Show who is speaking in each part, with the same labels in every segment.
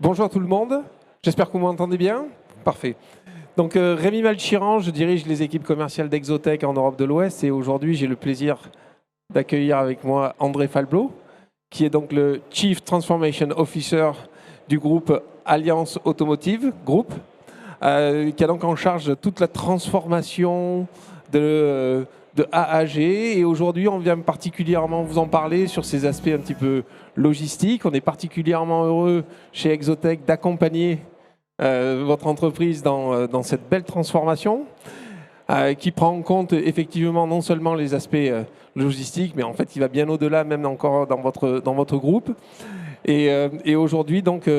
Speaker 1: Bonjour tout le monde, j'espère que vous m'entendez bien. Parfait. Donc Rémi Malchiran, je dirige les équipes commerciales d'Exotech en Europe de l'Ouest et aujourd'hui j'ai le plaisir d'accueillir avec moi André Falblot, qui est donc le Chief Transformation Officer du groupe Alliance Automotive Group, qui a donc en charge toute la transformation de A à G. Et aujourd'hui, on vient particulièrement vous en parler sur ces aspects un petit peu logistiques. On est particulièrement heureux chez Exotech d'accompagner votre entreprise dans cette belle transformation qui prend en compte effectivement non seulement les aspects logistiques, mais en fait, il va bien au-delà, même encore dans votre groupe. Et aujourd'hui, donc,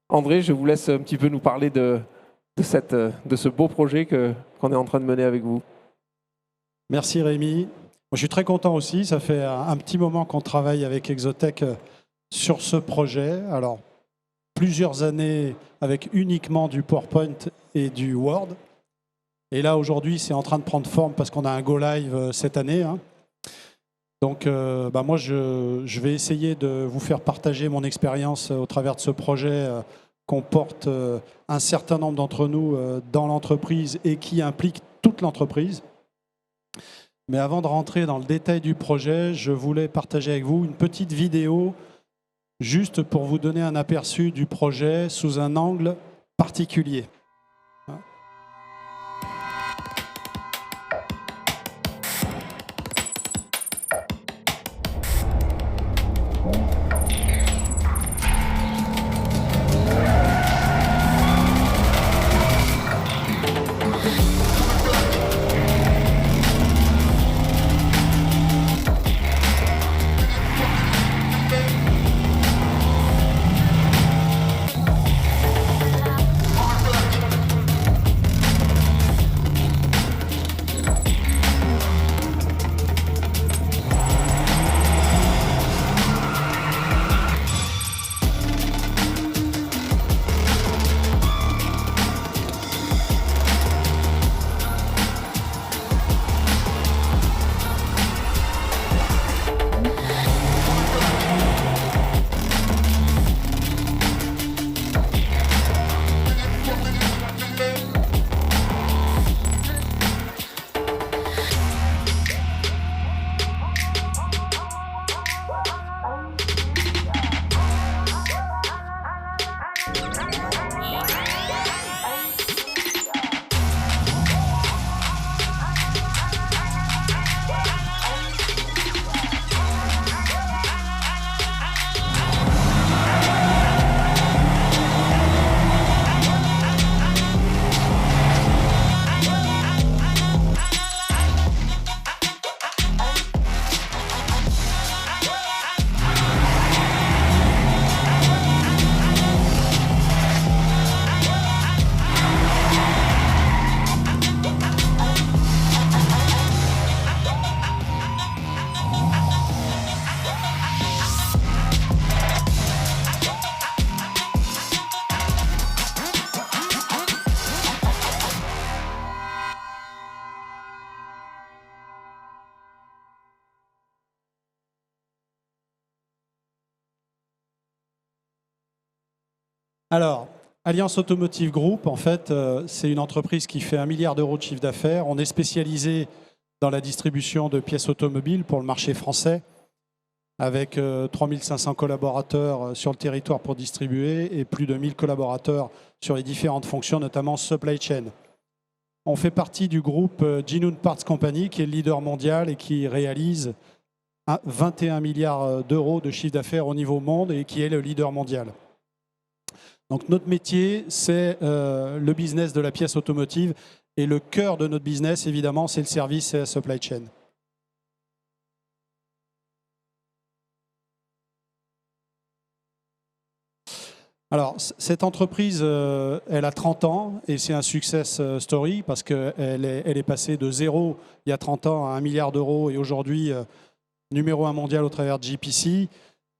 Speaker 1: André, je vous laisse un petit peu nous parler de ce beau projet qu'on est en train de mener avec vous.
Speaker 2: Merci Rémi. Je suis très content aussi. Ça fait un petit moment qu'on travaille avec Exotech sur ce projet. Alors, plusieurs années avec uniquement du PowerPoint et du Word. Et là, aujourd'hui, c'est en train de prendre forme parce qu'on a un Go Live cette année. Donc, moi, je vais essayer de vous faire partager mon expérience au travers de ce projet qu'on porte un certain nombre d'entre nous dans l'entreprise et qui implique toute l'entreprise. Mais avant de rentrer dans le détail du projet, je voulais partager avec vous une petite vidéo juste pour vous donner un aperçu du projet sous un angle particulier. Alors, Alliance Automotive Group, en fait, c'est une entreprise qui fait 1 milliard d'euros de chiffre d'affaires. On est spécialisé dans la distribution de pièces automobiles pour le marché français, avec 3500 collaborateurs sur le territoire pour distribuer et plus de 1000 collaborateurs sur les différentes fonctions, notamment supply chain. On fait partie du groupe Jinun Parts Company, qui est le leader mondial et qui réalise 21 milliards d'euros de chiffre d'affaires au niveau monde et qui est le leader mondial. Donc notre métier, c'est le business de la pièce automotive et le cœur de notre business, évidemment, c'est le service et la supply chain. Alors, cette entreprise, elle a 30 ans et c'est un success story parce qu'elle est passée de zéro il y a 30 ans à 1 milliard d'euros et aujourd'hui numéro 1 mondial au travers de JPC.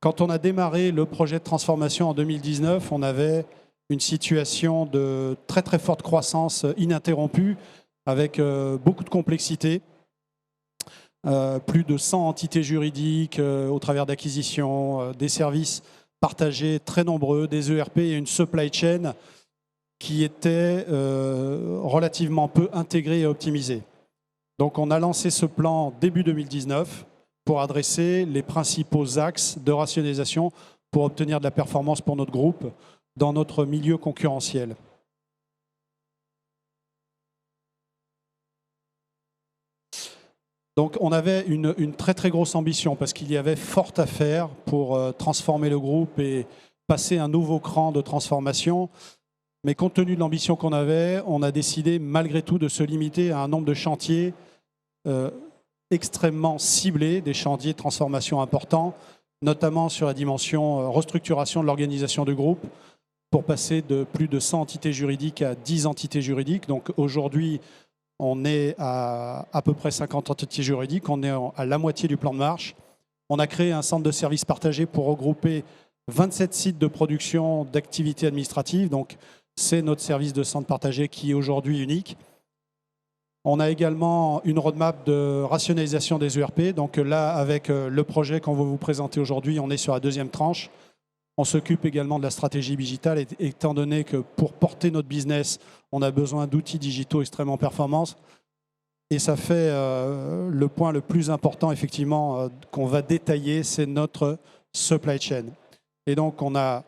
Speaker 2: Quand on a démarré le projet de transformation en 2019, on avait une situation de très très forte croissance ininterrompue avec beaucoup de complexité. Plus de 100 entités juridiques au travers d'acquisitions, des services partagés très nombreux, des ERP et une supply chain qui était relativement peu intégrée et optimisée. Donc on a lancé ce plan début 2019 pour adresser les principaux axes de rationalisation pour obtenir de la performance pour notre groupe dans notre milieu concurrentiel. Donc on avait une très très grosse ambition parce qu'il y avait fort à faire pour transformer le groupe et passer un nouveau cran de transformation. Mais compte tenu de l'ambition qu'on avait, on a décidé malgré tout de se limiter à un nombre de chantiers extrêmement ciblés, des chantiers de transformation importants, notamment sur la dimension restructuration de l'organisation du groupe, pour passer de plus de 100 entités juridiques à 10 entités juridiques. Donc aujourd'hui, on est à peu près 50 entités juridiques, on est à la moitié du plan de marche. On a créé un centre de services partagé pour regrouper 27 sites de production d'activités administratives. Donc c'est notre service de centre partagé qui est aujourd'hui unique. On a également une roadmap de rationalisation des ERP. Donc là, avec le projet qu'on va vous présenter aujourd'hui, on est sur la deuxième tranche. On s'occupe également de la stratégie digitale, étant donné que pour porter notre business, on a besoin d'outils digitaux extrêmement performants. Et ça fait le point le plus important, effectivement, qu'on va détailler, c'est notre supply chain. Et donc, on a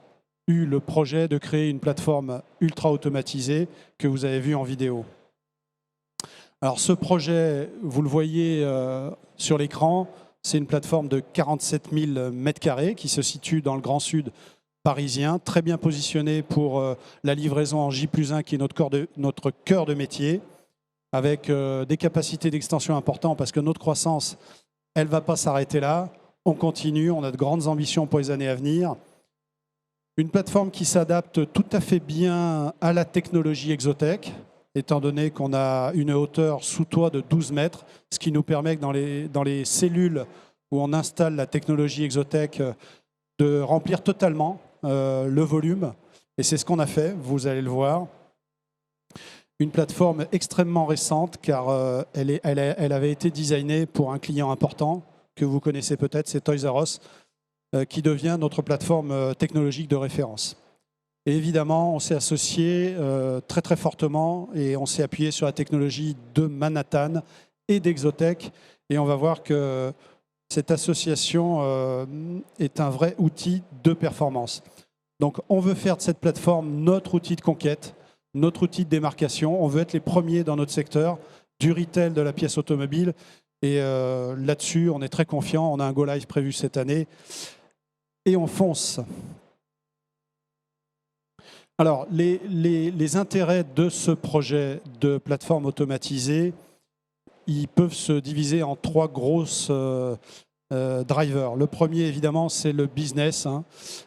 Speaker 2: eu le projet de créer une plateforme ultra automatisée que vous avez vue en vidéo. Alors, ce projet, vous le voyez sur l'écran, c'est une plateforme de 47 000 m² qui se situe dans le Grand Sud parisien, très bien positionnée pour la livraison en J+1 qui est notre cœur de métier, avec des capacités d'extension importantes parce que notre croissance, elle ne va pas s'arrêter là. On continue, on a de grandes ambitions pour les années à venir. Une plateforme qui s'adapte tout à fait bien à la technologie Exotec, étant donné qu'on a une hauteur sous toit de 12 mètres, ce qui nous permet que dans les cellules où on installe la technologie Exotec de remplir totalement le volume. Et c'est ce qu'on a fait, vous allez le voir. Une plateforme extrêmement récente, car elle avait été designée pour un client important, que vous connaissez peut-être, c'est Toys R Us, qui devient notre plateforme technologique de référence. Et évidemment, on s'est associé très très fortement et on s'est appuyé sur la technologie de Manhattan et d'Exotec. Et on va voir que cette association est un vrai outil de performance. Donc on veut faire de cette plateforme notre outil de conquête, notre outil de démarcation. On veut être les premiers dans notre secteur du retail de la pièce automobile. Et là-dessus, on est très confiant. On a un go live prévu cette année. Et on fonce. Alors, les intérêts de ce projet de plateforme automatisée, ils peuvent se diviser en trois grosses drivers. Le premier, évidemment, c'est le business.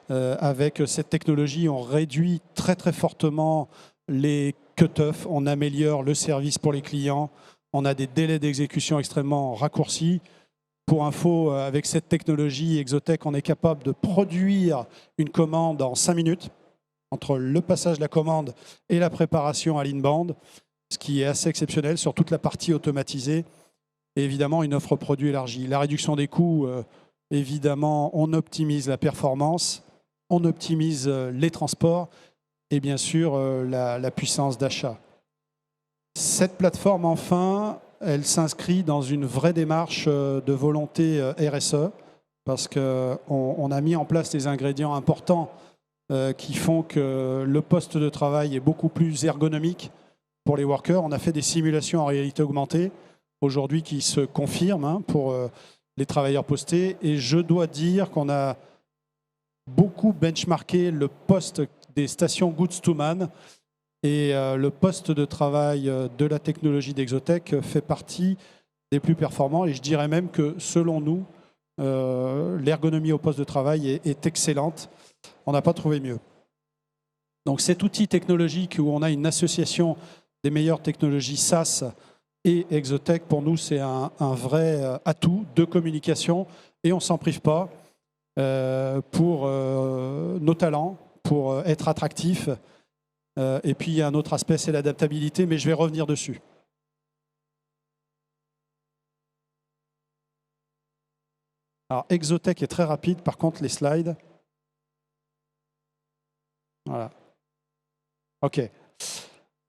Speaker 2: Avec cette technologie, on réduit très, très fortement les cut-offs, on améliore le service pour les clients, on a des délais d'exécution extrêmement raccourcis. Pour info, avec cette technologie Exotec, on est capable de produire une commande en 5 minutes, entre le passage de la commande et la préparation à l'inbound, ce qui est assez exceptionnel sur toute la partie automatisée. Et évidemment, une offre produit élargie. La réduction des coûts, évidemment, on optimise la performance, on optimise les transports et bien sûr la puissance d'achat. Cette plateforme, enfin, elle s'inscrit dans une vraie démarche de volonté RSE parce qu'on a mis en place des ingrédients importants qui font que le poste de travail est beaucoup plus ergonomique pour les workers. On a fait des simulations en réalité augmentée aujourd'hui qui se confirment pour les travailleurs postés. Et je dois dire qu'on a beaucoup benchmarké le poste des stations Goods to Man et le poste de travail de la technologie d'Exotec fait partie des plus performants. Et je dirais même que selon nous, l'ergonomie au poste de travail est excellente. On n'a pas trouvé mieux. Donc cet outil technologique où on a une association des meilleures technologies SaaS et Exotec, pour nous, c'est un vrai atout de communication et on ne s'en prive pas pour nos talents, pour être attractif. Et puis, il y a un autre aspect, c'est l'adaptabilité, mais je vais revenir dessus. Alors, Exotec est très rapide, par contre, les slides. Voilà. OK.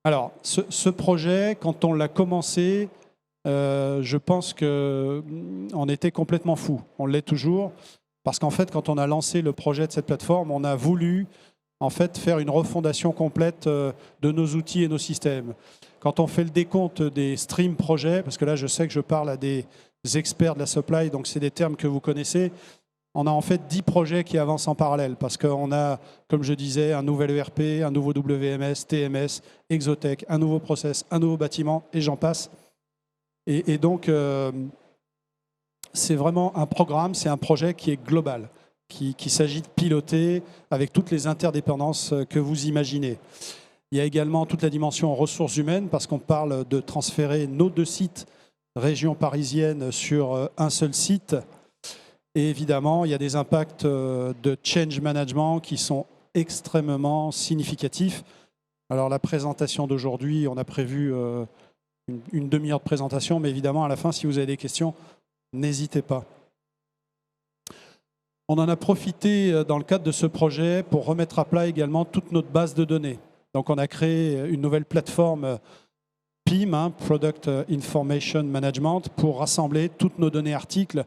Speaker 2: Alors, ce projet, quand on l'a commencé, je pense qu'on était complètement fou. On l'est toujours. Parce qu'en fait, quand on a lancé le projet de cette plateforme, on a voulu en fait faire une refondation complète de nos outils et nos systèmes. Quand on fait le décompte des stream projets, parce que là, je sais que je parle à des experts de la supply, donc c'est des termes que vous connaissez, on a en fait 10 projets qui avancent en parallèle parce qu'on a, comme je disais, un nouvel ERP, un nouveau WMS, TMS, Exotech, un nouveau process, un nouveau bâtiment, et j'en passe. Et donc, c'est vraiment un programme, c'est un projet qui est global, qu'il s'agit de piloter avec toutes les interdépendances que vous imaginez. Il y a également toute la dimension ressources humaines parce qu'on parle de transférer nos 2 sites, région parisienne, sur un seul site. Et évidemment, il y a des impacts de change management qui sont extrêmement significatifs. Alors la présentation d'aujourd'hui, on a prévu une demi-heure de présentation, mais évidemment, à la fin, si vous avez des questions, n'hésitez pas. On en a profité dans le cadre de ce projet pour remettre à plat également toute notre base de données. Donc on a créé une nouvelle plateforme PIM, Product Information Management, pour rassembler toutes nos données articles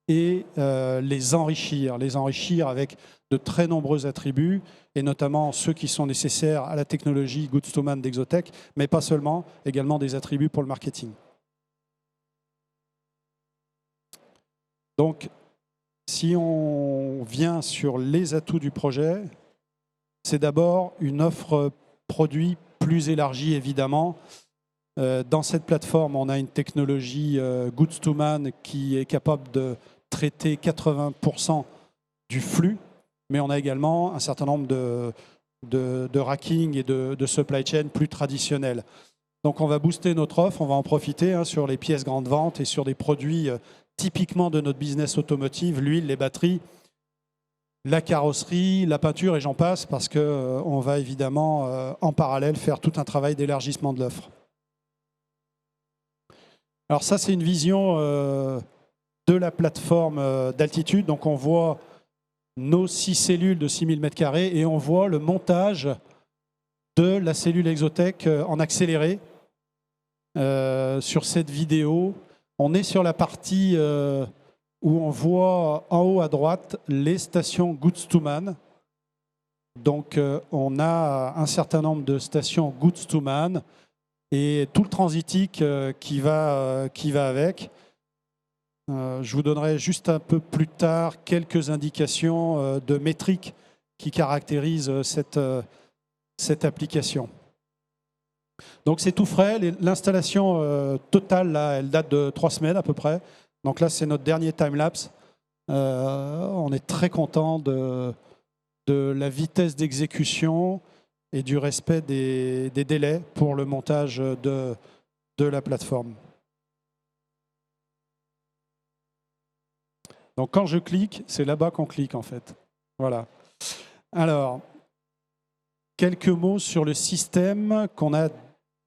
Speaker 2: et les enrichir avec de très nombreux attributs, et notamment ceux qui sont nécessaires à la technologie Goods2Man d'Exotech, mais pas seulement, également des attributs pour le marketing. Donc, si on vient sur les atouts du projet, c'est d'abord une offre produit plus élargie, évidemment. Dans cette plateforme, on a une technologie Goods2Man qui est capable de traiter 80% du flux, mais on a également un certain nombre de racking et de supply chain plus traditionnels. Donc on va booster notre offre, on va en profiter sur les pièces grande vente et sur des produits typiquement de notre business automotive, l'huile, les batteries, la carrosserie, la peinture et j'en passe, parce qu'on va évidemment en parallèle faire tout un travail d'élargissement de l'offre. Alors ça, c'est une vision de la plateforme d'altitude. Donc on voit nos 6 cellules de 6000 m² et on voit le montage de la cellule Exotech en accéléré sur cette vidéo. On est sur la partie où on voit en haut à droite les stations Goods2Man. Donc on a un certain nombre de stations Goods2Man et tout le transitique qui va avec. Je vous donnerai juste un peu plus tard quelques indications de métriques qui caractérisent cette application. Donc c'est tout frais. L'installation totale, là, elle date de 3 semaines à peu près. Donc là, c'est notre dernier time-lapse. On est très content de la vitesse d'exécution et du respect des délais pour le montage de la plateforme. Donc quand je clique, c'est là-bas qu'on clique en fait. Voilà. Alors, quelques mots sur le système qu'on a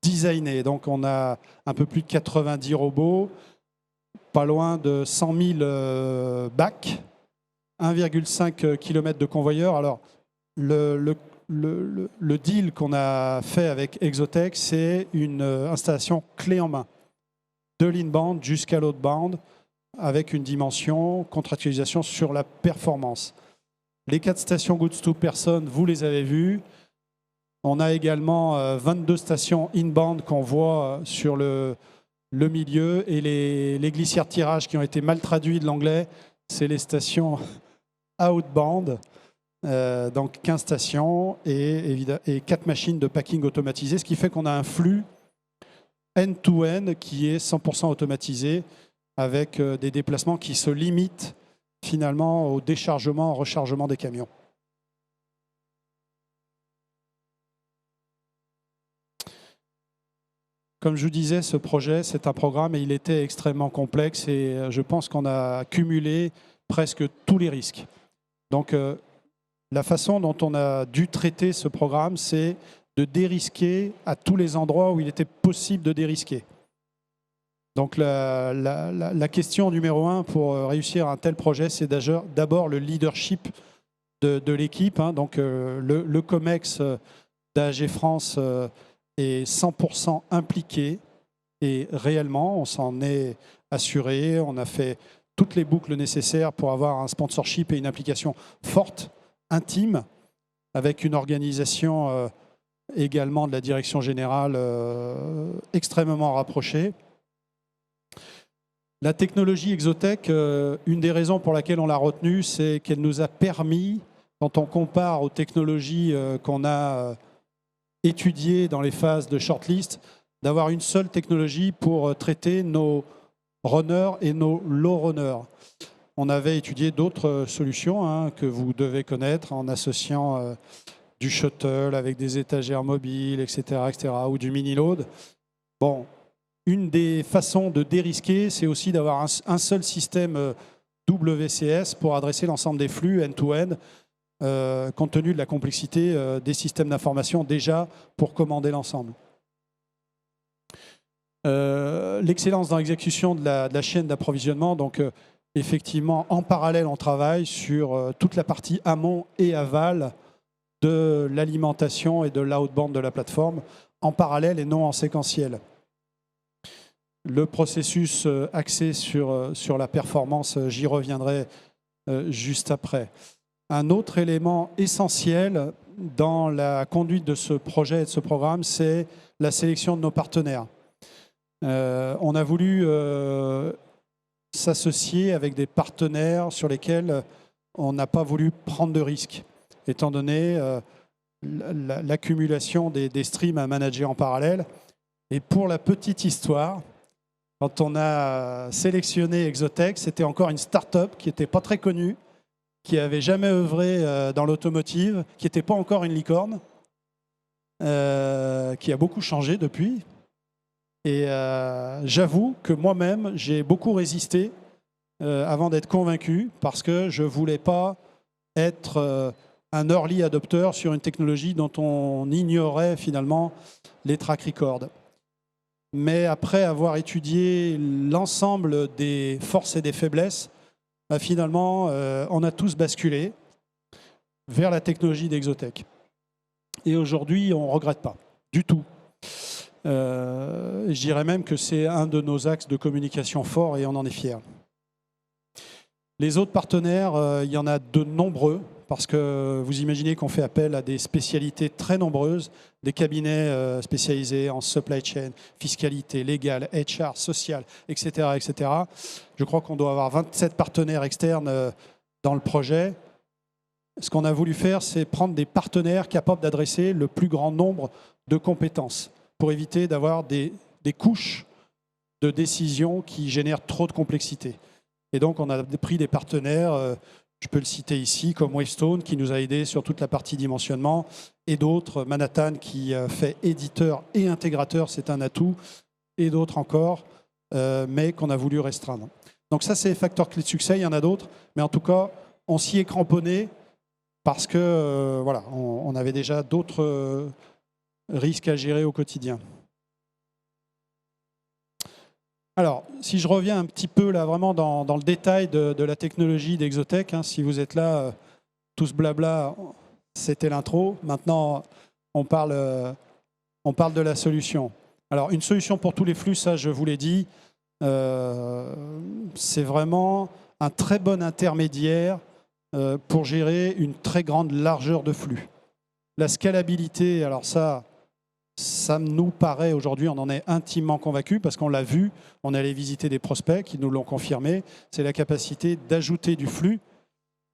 Speaker 2: designé. Donc on a un peu plus de 90 robots, pas loin de 100 000 bacs, 1,5 km de convoyeurs. Alors, le deal qu'on a fait avec Exotech, c'est une installation clé en main, de l'inbound jusqu'à l'outbound, avec une dimension contractualisation sur la performance. Les 4 stations Goods2 Person, vous les avez vues. On a également 22 stations inbound qu'on voit sur le milieu, et les glissières de tirage qui ont été mal traduits de l'anglais, c'est les stations outbound. Donc 15 stations et 4 machines de packing automatisées, ce qui fait qu'on a un flux end-to-end qui est 100% automatisé, avec des déplacements qui se limitent finalement au déchargement, au rechargement des camions. Comme je vous disais, ce projet, c'est un programme et il était extrêmement complexe, et je pense qu'on a cumulé presque tous les risques. Donc la façon dont on a dû traiter ce programme, c'est de dérisquer à tous les endroits où il était possible de dérisquer. Donc la question numéro 1 pour réussir un tel projet, c'est d'abord le leadership de l'équipe. Donc, le COMEX d'AG France est 100% impliqué et réellement, on s'en est assuré. On a fait toutes les boucles nécessaires pour avoir un sponsorship et une application forte, intime, avec une organisation également de la direction générale extrêmement rapprochée. La technologie Exotec, une des raisons pour laquelle on l'a retenue, c'est qu'elle nous a permis, quand on compare aux technologies qu'on a étudiées dans les phases de shortlist, d'avoir une seule technologie pour traiter nos runners et nos low runners. On avait étudié d'autres solutions que vous devez connaître en associant du shuttle avec des étagères mobiles, etc., ou du mini-load. Bon, une des façons de dérisquer, c'est aussi d'avoir un seul système WCS pour adresser l'ensemble des flux end-to-end, compte tenu de la complexité des systèmes d'information déjà pour commander l'ensemble. L'excellence dans l'exécution de la chaîne d'approvisionnement, donc effectivement, en parallèle, on travaille sur toute la partie amont et aval de l'alimentation et de l'outbound de la plateforme, en parallèle et non en séquentiel. Le processus axé sur la performance, j'y reviendrai juste après. Un autre élément essentiel dans la conduite de ce projet et de ce programme, c'est la sélection de nos partenaires. On a voulu s'associer avec des partenaires sur lesquels on n'a pas voulu prendre de risques, étant donné l'accumulation des streams à manager en parallèle. Et pour la petite histoire, quand on a sélectionné Exotec, c'était encore une start-up qui n'était pas très connue, qui n'avait jamais œuvré dans l'automotive, qui n'était pas encore une licorne, qui a beaucoup changé depuis. Et j'avoue que moi-même, j'ai beaucoup résisté avant d'être convaincu, parce que je ne voulais pas être un early adopter sur une technologie dont on ignorait finalement les track records. Mais après avoir étudié l'ensemble des forces et des faiblesses, finalement, on a tous basculé vers la technologie d'Exotec. Et aujourd'hui, on ne regrette pas du tout. Je dirais même que c'est un de nos axes de communication forts et on en est fiers. Les autres partenaires, il y en a de nombreux, parce que vous imaginez qu'on fait appel à des spécialités très nombreuses, des cabinets spécialisés en supply chain, fiscalité, légal, HR, social, etc., etc. Je crois qu'on doit avoir 27 partenaires externes dans le projet. Ce qu'on a voulu faire, c'est prendre des partenaires capables d'adresser le plus grand nombre de compétences pour éviter d'avoir des couches de décisions qui génèrent trop de complexité. Et donc, on a pris des partenaires, je peux le citer ici, comme Wavestone, qui nous a aidés sur toute la partie dimensionnement, et d'autres, Manhattan, qui fait éditeur et intégrateur, c'est un atout, et d'autres encore, mais qu'on a voulu restreindre. Donc ça, c'est les facteurs clés de succès, il y en a d'autres, mais en tout cas, on s'y est cramponné parce que voilà, on avait déjà d'autres risques à gérer au quotidien. Alors, si je reviens un petit peu là, vraiment dans le détail de la technologie d'Exotec, si vous êtes là, tout ce blabla, c'était l'intro. Maintenant, on parle de la solution. Alors, une solution pour tous les flux, ça, je vous l'ai dit, c'est vraiment un très bon intermédiaire pour gérer une très grande largeur de flux. La scalabilité, alors ça nous paraît aujourd'hui, on en est intimement convaincu parce qu'on l'a vu, on est allé visiter des prospects qui nous l'ont confirmé, c'est la capacité d'ajouter du flux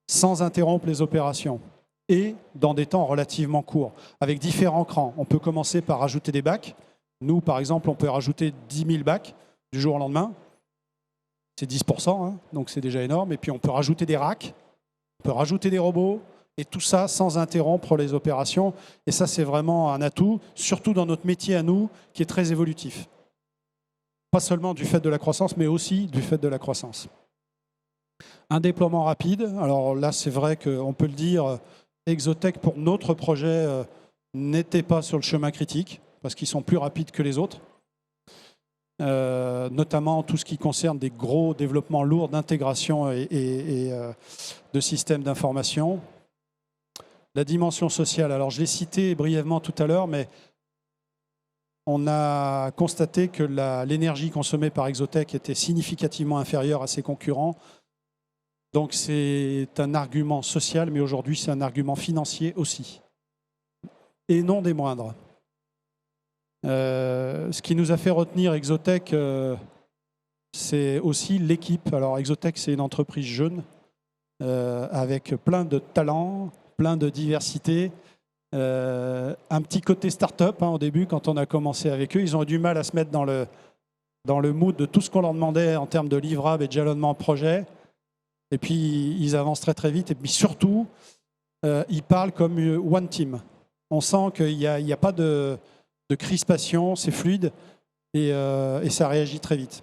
Speaker 2: sans interrompre les opérations et dans des temps relativement courts, avec différents crans. On peut commencer par rajouter des bacs. Nous, par exemple, on peut rajouter 10 000 bacs du jour au lendemain. C'est 10%, donc c'est déjà énorme. Et puis on peut rajouter des racks, on peut rajouter des robots, et tout ça sans interrompre les opérations. Et ça, c'est vraiment un atout, surtout dans notre métier à nous, qui est très évolutif. Pas seulement du fait de la croissance, mais aussi du fait de la croissance. Un déploiement rapide. Alors là, c'est vrai qu'on peut le dire, Exotec, pour notre projet, n'était pas sur le chemin critique, parce qu'ils sont plus rapides que les autres. Notamment tout ce qui concerne des gros développements lourds d'intégration et de systèmes d'information. La dimension sociale, alors je l'ai cité brièvement tout à l'heure, mais on a constaté que l'énergie consommée par Exotec était significativement inférieure à ses concurrents. Donc c'est un argument social, mais aujourd'hui c'est un argument financier aussi. Et non des moindres. Ce qui nous a fait retenir Exotec, c'est aussi l'équipe. Alors Exotec, c'est une entreprise jeune, avec plein de talents, plein de diversité. Un petit côté start-up au début, quand on a commencé avec eux. Ils ont eu du mal à se mettre dans le mood de tout ce qu'on leur demandait en termes de livrables et de jalonnement projet. Et puis, ils avancent très très vite. Et puis surtout, ils parlent comme one team. On sent qu'il n'y a pas de crispation, c'est fluide et ça réagit très vite.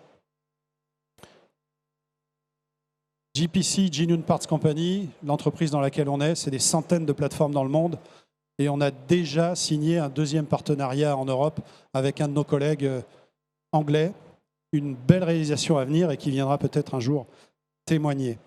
Speaker 2: GPC, Genuine Parts Company, l'entreprise dans laquelle on est, c'est des centaines de plateformes dans le monde. Et on a déjà signé un deuxième partenariat en Europe avec un de nos collègues anglais. Une belle réalisation à venir et qui viendra peut-être un jour témoigner.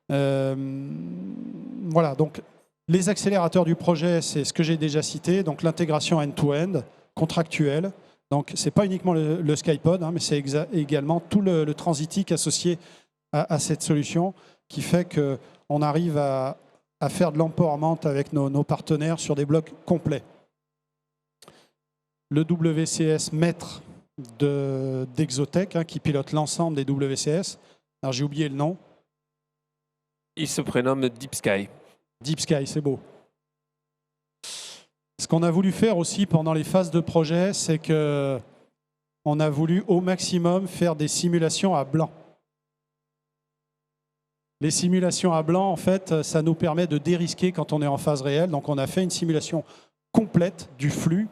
Speaker 2: Voilà, donc les accélérateurs du projet, c'est ce que j'ai déjà cité. Donc l'intégration end-to-end, contractuelle. Donc ce n'est pas uniquement le SkyPod, mais c'est également tout le transitique associé à cette solution qui fait qu'on arrive à faire de l'empowerment avec nos partenaires sur des blocs complets. Le WCS maître d'Exotec, qui pilote l'ensemble des WCS. Alors j'ai oublié le nom.
Speaker 1: Il se prénomme Deep Sky.
Speaker 2: Deep Sky, c'est beau. Ce qu'on a voulu faire aussi pendant les phases de projet, c'est qu'on a voulu au maximum faire des simulations à blanc. Les simulations à blanc, en fait, ça nous permet de dérisquer quand on est en phase réelle. Donc, on a fait une simulation complète du flux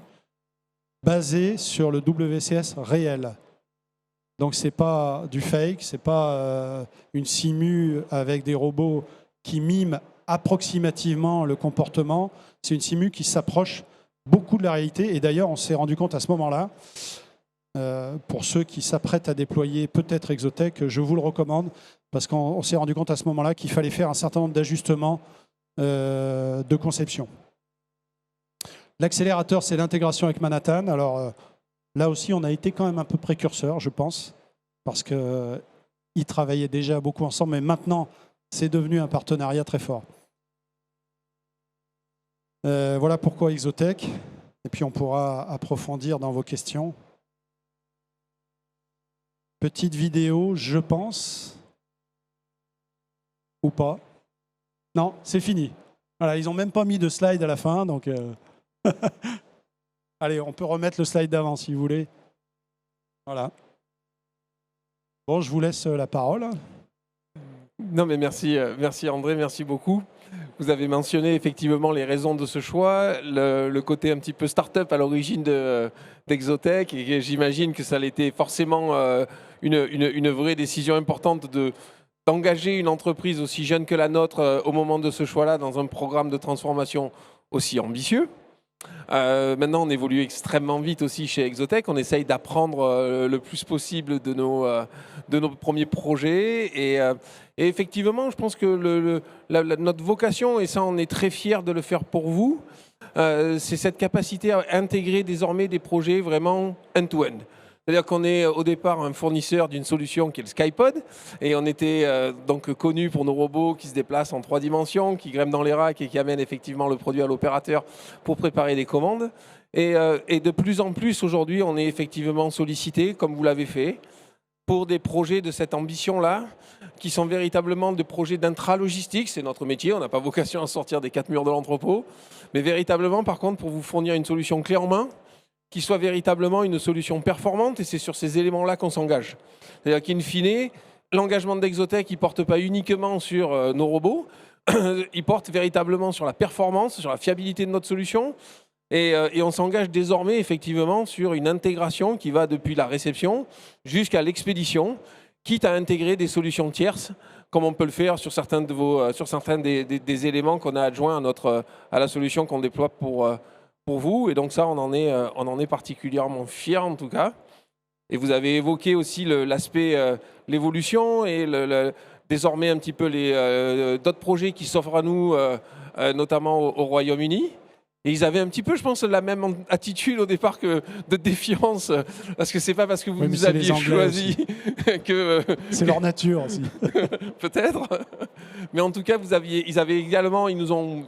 Speaker 2: basée sur le WCS réel. Donc, ce n'est pas du fake, ce n'est pas une simu avec des robots qui miment approximativement le comportement. C'est une simu qui s'approche beaucoup de la réalité. Et d'ailleurs, on s'est rendu compte à ce moment-là, pour ceux qui s'apprêtent à déployer peut-être Exotec, je vous le recommande, parce qu'on s'est rendu compte à ce moment-là qu'il fallait faire un certain nombre d'ajustements de conception. L'accélérateur, c'est l'intégration avec Manhattan. Alors là aussi, on a été quand même un peu précurseur, je pense, parce qu'ils travaillaient déjà beaucoup ensemble, mais maintenant, c'est devenu un partenariat très fort. Voilà pourquoi Exotec. Et puis, on pourra approfondir dans vos questions. Petite vidéo, je pense. Ou pas? Non, c'est fini. Voilà, ils n'ont même pas mis de slide à la fin, donc allez, on peut remettre le slide d'avant si vous voulez. Voilà. Bon, je vous laisse la parole.
Speaker 1: Non, mais merci André, merci beaucoup. Vous avez mentionné effectivement les raisons de ce choix, le côté un petit peu start-up à l'origine d'Exotec, et j'imagine que ça a été forcément une vraie décision importante d'engager une entreprise aussi jeune que la nôtre au moment de ce choix-là dans un programme de transformation aussi ambitieux. Maintenant, on évolue extrêmement vite aussi chez Exotec. On essaye d'apprendre le plus possible de nos premiers projets. Et effectivement, je pense que notre vocation, et ça, on est très fiers de le faire pour vous, c'est cette capacité à intégrer désormais des projets vraiment end-to-end. C'est-à-dire qu'on est au départ un fournisseur d'une solution qui est le SkyPod, et on était donc connu pour nos robots qui se déplacent en 3 dimensions, qui grimpent dans les racks et qui amènent effectivement le produit à l'opérateur pour préparer des commandes. Et de plus en plus aujourd'hui, on est effectivement sollicité, comme vous l'avez fait, pour des projets de cette ambition-là, qui sont véritablement des projets d'intralogistique. C'est notre métier, on n'a pas vocation à sortir des 4 murs de l'entrepôt, mais véritablement, par contre, pour vous fournir une solution clé en main, qui soit véritablement une solution performante, et c'est sur ces éléments-là qu'on s'engage. C'est-à-dire qu'in fine, l'engagement d'Exotec, il ne porte pas uniquement sur nos robots, il porte véritablement sur la performance, sur la fiabilité de notre solution, et on s'engage désormais effectivement sur une intégration qui va depuis la réception jusqu'à l'expédition, quitte à intégrer des solutions tierces, comme on peut le faire sur certains des éléments qu'on a adjoints à la solution qu'on déploie pour vous. Et donc ça, on en est particulièrement fiers en tout cas. Et vous avez évoqué aussi l'aspect l'évolution et désormais un petit peu d'autres projets qui s'offrent à nous, notamment au Royaume-Uni. Et ils avaient un petit peu, je pense, la même attitude au départ que de défiance, parce que c'est pas parce que vous nous aviez choisi que...
Speaker 2: C'est leur nature aussi.
Speaker 1: Peut-être. Mais en tout cas, ils avaient également, ils nous ont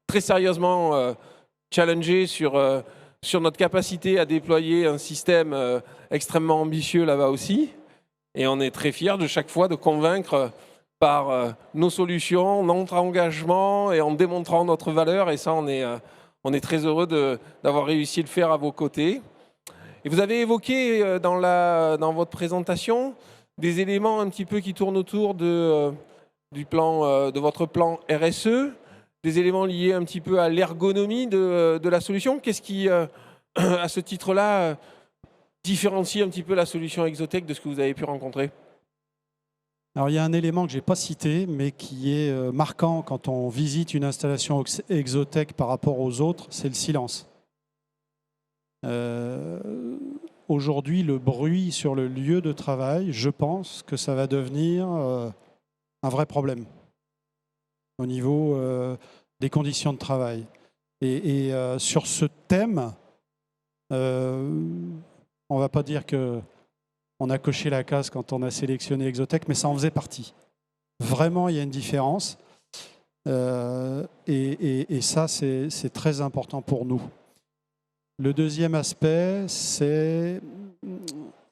Speaker 1: très sérieusement challengé sur notre capacité à déployer un système extrêmement ambitieux là-bas aussi. Et on est très fiers de chaque fois de convaincre par nos solutions, notre engagement et en démontrant notre valeur. Et ça, on est très heureux d'avoir réussi à le faire à vos côtés. Et vous avez évoqué dans votre présentation des éléments un petit peu qui tournent autour de votre plan RSE, des éléments liés un petit peu à l'ergonomie de la solution. Qu'est-ce qui, à ce titre-là, différencie un petit peu la solution Exotec de ce que vous avez pu rencontrer ?
Speaker 2: Alors, il y a un élément que je n'ai pas cité, mais qui est marquant quand on visite une installation Exotec par rapport aux autres, c'est le silence. Aujourd'hui, le bruit sur le lieu de travail, je pense que ça va devenir un vrai problème au niveau des conditions de travail. Et sur ce thème, on ne va pas dire que on a coché la case quand on a sélectionné Exotec, mais ça en faisait partie. Vraiment, il y a une différence. Et ça, c'est très important pour nous. Le deuxième aspect, c'est,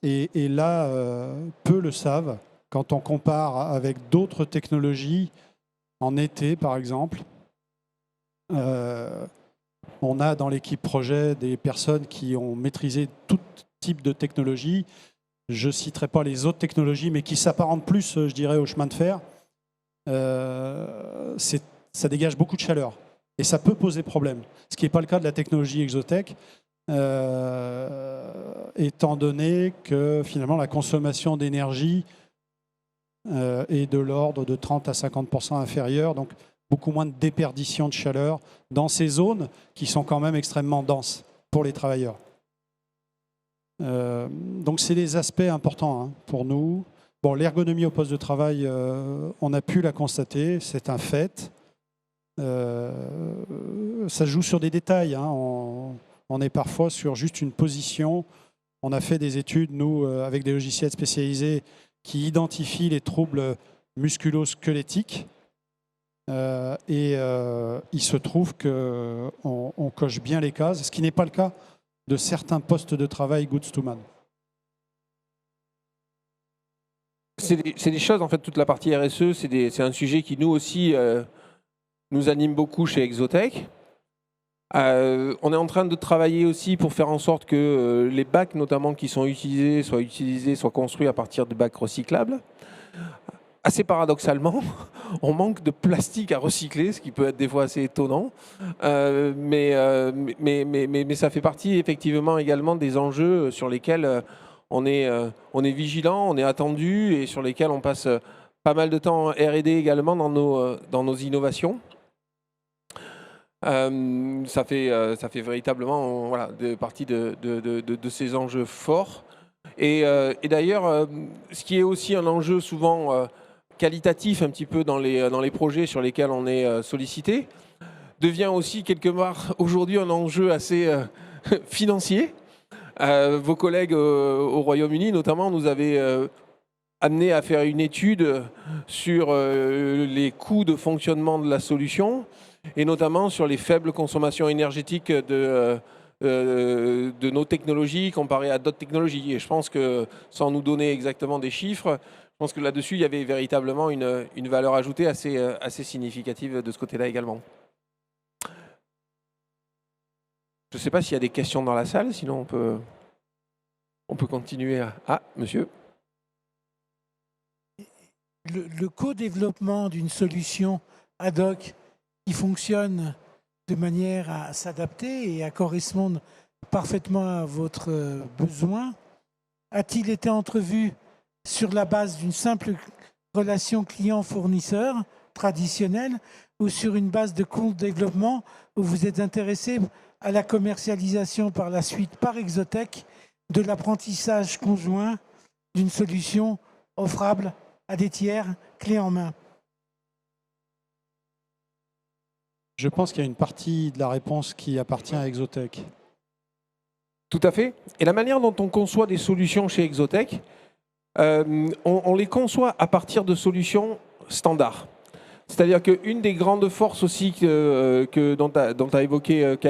Speaker 2: et là, peu le savent, quand on compare avec d'autres technologies, en été par exemple, on a dans l'équipe projet des personnes qui ont maîtrisé tout type de technologie. Je ne citerai pas les autres technologies, mais qui s'apparentent plus, je dirais, au chemin de fer. Ça dégage beaucoup de chaleur. Et ça peut poser problème. Ce qui n'est pas le cas de la technologie Exotec, étant donné que finalement la consommation d'énergie est de l'ordre de 30 à 50% inférieure, donc beaucoup moins de déperdition de chaleur dans ces zones qui sont quand même extrêmement denses pour les travailleurs. Donc c'est des aspects importants pour nous. Bon, l'ergonomie au poste de travail, on a pu la constater, c'est un fait. Ça joue sur des détails. On est parfois sur juste une position. On a fait des études, nous, avec des logiciels spécialisés qui identifient les troubles musculo-squelettiques. Et il se trouve qu'on coche bien les cases, ce qui n'est pas le cas de certains postes de travail Goods to Man.
Speaker 1: C'est des choses, en fait, toute la partie RSE, c'est un sujet qui nous aussi nous anime beaucoup chez Exotec. On est en train de travailler aussi pour faire en sorte que les bacs, notamment, qui sont utilisés, soient construits à partir de bacs recyclables. Assez paradoxalement, on manque de plastique à recycler, ce qui peut être des fois assez étonnant. Mais ça fait partie effectivement également des enjeux sur lesquels on est vigilant, on est attendu et sur lesquels on passe pas mal de temps en R&D également dans nos innovations. Ça fait véritablement partie de ces enjeux forts. Et d'ailleurs, ce qui est aussi un enjeu souvent qualitatif un petit peu dans les projets sur lesquels on est sollicité, devient aussi quelque part aujourd'hui un enjeu assez financier. Vos collègues au Royaume-Uni notamment nous avaient amené à faire une étude sur les coûts de fonctionnement de la solution et notamment sur les faibles consommations énergétiques de nos technologies comparées à d'autres technologies. Et je pense que, sans nous donner exactement des chiffres, je pense que là-dessus, il y avait véritablement une valeur ajoutée assez significative de ce côté-là également. Je ne sais pas s'il y a des questions dans la salle, sinon on peut continuer à... Ah, monsieur.
Speaker 3: Le co-développement d'une solution ad hoc qui fonctionne de manière à s'adapter et à correspondre parfaitement à votre besoin, a-t-il été entrevu sur la base d'une simple relation client-fournisseur traditionnelle ou sur une base de co-développement où vous êtes intéressé à la commercialisation par la suite par Exotec de l'apprentissage conjoint d'une solution offrable à des tiers, clé en main?
Speaker 2: Je pense qu'il y a une partie de la réponse qui appartient à Exotech.
Speaker 1: Tout à fait. Et la manière dont on conçoit des solutions chez Exotech, on les conçoit à partir de solutions standards. C'est-à-dire qu'une des grandes forces aussi qu'a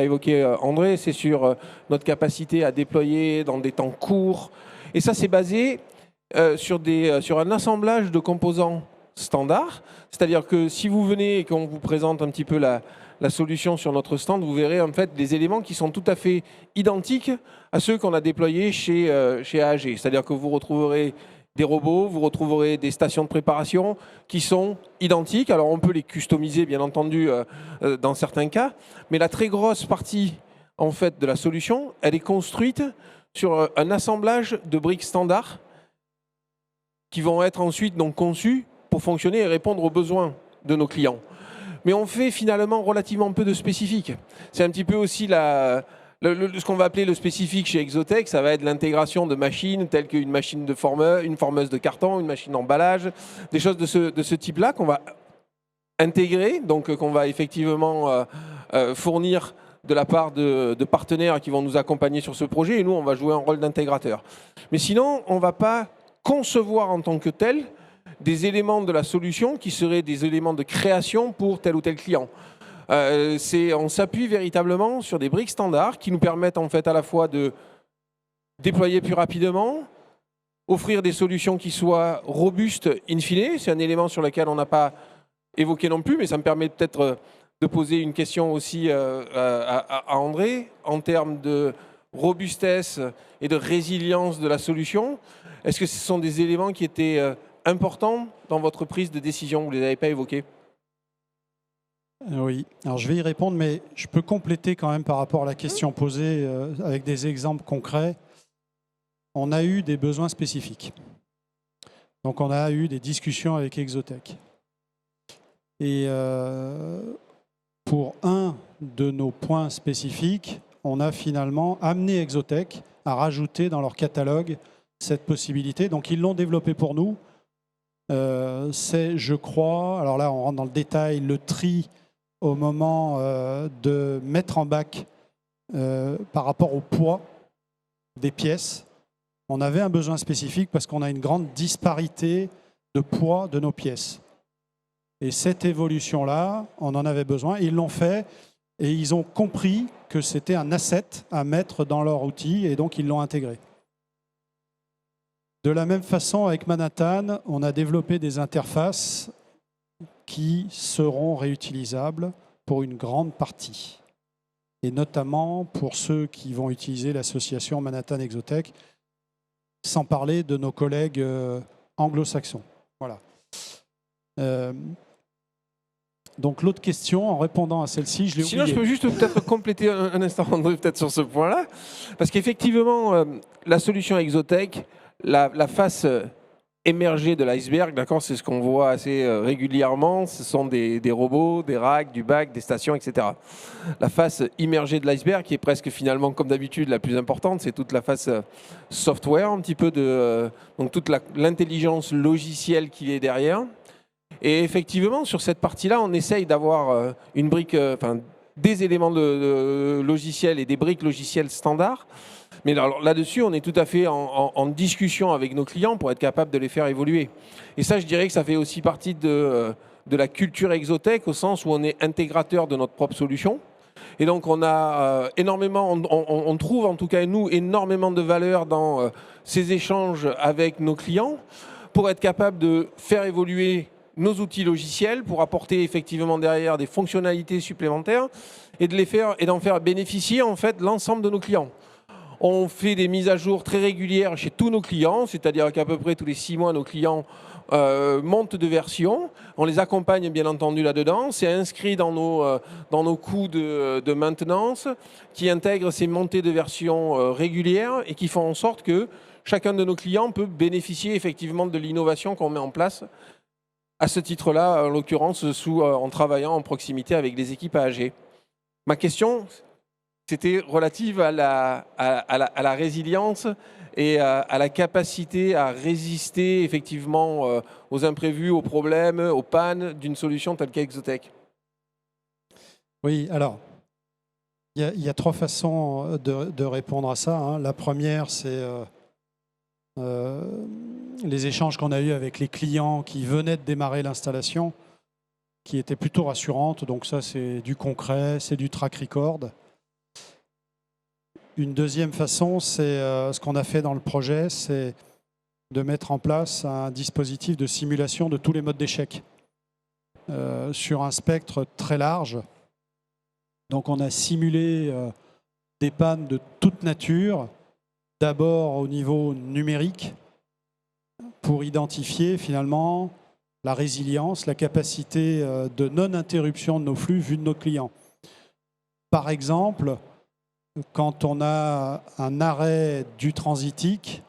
Speaker 1: évoqué André, c'est sur notre capacité à déployer dans des temps courts. Et ça, c'est basé sur un assemblage de composants standards. C'est-à-dire que si vous venez et qu'on vous présente un petit peu la solution sur notre stand, vous verrez en fait des éléments qui sont tout à fait identiques à ceux qu'on a déployés chez AAG. C'est-à-dire que vous retrouverez des robots, vous retrouverez des stations de préparation qui sont identiques. Alors on peut les customiser bien entendu dans certains cas, mais la très grosse partie en fait de la solution, elle est construite sur un assemblage de briques standards qui vont être ensuite donc conçues pour fonctionner et répondre aux besoins de nos clients. Mais on fait finalement relativement peu de spécifiques. C'est un petit peu aussi ce qu'on va appeler le spécifique chez Exotech, ça va être l'intégration de machines telles qu'une machine de une formeuse de carton, une machine d'emballage, des choses de ce type-là qu'on va intégrer, donc qu'on va effectivement fournir de la part de partenaires qui vont nous accompagner sur ce projet, et nous, on va jouer un rôle d'intégrateur. Mais sinon, on ne va pas concevoir en tant que tel des éléments de la solution qui seraient des éléments de création pour tel ou tel client. On s'appuie véritablement sur des briques standards qui nous permettent en fait à la fois de déployer plus rapidement, offrir des solutions qui soient robustes in fine. C'est un élément sur lequel on n'a pas évoqué non plus, mais ça me permet peut-être de poser une question aussi à André en termes de robustesse et de résilience de la solution. Est-ce que ce sont des éléments qui étaient importants dans votre prise de décision? Vous ne les avez pas évoqués?
Speaker 2: Oui, alors je vais y répondre, mais je peux compléter quand même par rapport à la question posée avec des exemples concrets. On a eu des besoins spécifiques. Donc on a eu des discussions avec Exotech. Et pour un de nos points spécifiques, on a finalement amené Exotech à rajouter dans leur catalogue cette possibilité. Donc ils l'ont développé pour nous. C'est, je crois, alors là on rentre dans le détail, le tri au moment de mettre en bac par rapport au poids des pièces. On avait un besoin spécifique parce qu'on a une grande disparité de poids de nos pièces. Et cette évolution-là, on en avait besoin. Ils l'ont fait et ils ont compris que c'était un asset à mettre dans leur outil et donc ils l'ont intégré. De la même façon, avec Manhattan, on a développé des interfaces qui seront réutilisables pour une grande partie. Et notamment pour ceux qui vont utiliser l'association Manhattan Exotech, sans parler de nos collègues anglo-saxons. Voilà. Donc l'autre question, en répondant à celle-ci, je l'ai oubliée.
Speaker 1: Sinon, je peux juste peut-être compléter un instant, André, peut-être sur ce point-là. Parce qu'effectivement, la solution Exotech, la face émergée de l'iceberg, d'accord, c'est ce qu'on voit assez régulièrement. Ce sont des robots, des racks, du bac, des stations, etc. La face immergée de l'iceberg, qui est presque finalement, comme d'habitude, la plus importante, c'est toute la face software, un petit peu donc toute l'intelligence logicielle qui est derrière. Et effectivement, sur cette partie-là, on essaye d'avoir une brique, des éléments de logiciels et des briques logicielles standards. Mais là-dessus, on est tout à fait en discussion avec nos clients pour être capable de les faire évoluer. Et ça, je dirais que ça fait aussi partie de la culture Exotech, au sens où on est intégrateur de notre propre solution. Et donc, on a énormément, on trouve en tout cas, nous, énormément de valeur dans ces échanges avec nos clients pour être capable de faire évoluer nos outils logiciels pour apporter effectivement derrière des fonctionnalités supplémentaires et d'en faire bénéficier en fait l'ensemble de nos clients. On fait des mises à jour très régulières chez tous nos clients, c'est-à-dire qu'à peu près tous les 6 mois, nos clients montent de version. On les accompagne bien entendu là-dedans. C'est inscrit dans nos coûts de maintenance qui intègrent ces montées de version régulières et qui font en sorte que chacun de nos clients peut bénéficier effectivement de l'innovation qu'on met en place. À ce titre-là, en l'occurrence, en travaillant en proximité avec les équipes AAG. Ma question, c'était relative à la résilience et à la capacité à résister effectivement aux imprévus, aux problèmes, aux pannes d'une solution telle qu'Exotech.
Speaker 2: Oui, alors, il y a trois façons de répondre à ça, hein. La première, c'est les échanges qu'on a eus avec les clients qui venaient de démarrer l'installation, qui étaient plutôt rassurantes. Donc ça, c'est du concret, c'est du track record. Une deuxième façon, c'est ce qu'on a fait dans le projet, c'est de mettre en place un dispositif de simulation de tous les modes d'échec sur un spectre très large. Donc on a simulé des pannes de toute nature, d'abord au niveau numérique, pour identifier finalement la résilience, la capacité de non-interruption de nos flux vus de nos clients. Par exemple, quand on a un arrêt du transitique,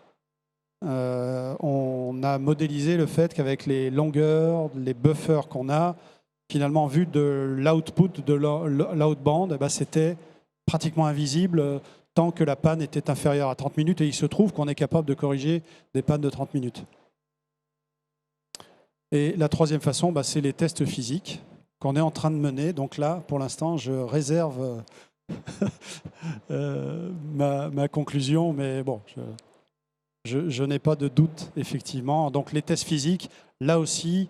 Speaker 2: on a modélisé le fait qu'avec les longueurs, les buffers qu'on a, finalement, vu de l'output, de l'outbound, eh ben, c'était pratiquement invisible tant que la panne était inférieure à 30 minutes. Et il se trouve qu'on est capable de corriger des pannes de 30 minutes. Et la troisième façon, bah, c'est les tests physiques qu'on est en train de mener. Donc là, pour l'instant, je réserve ma conclusion, mais bon, je n'ai pas de doute, effectivement. Donc les tests physiques, là aussi,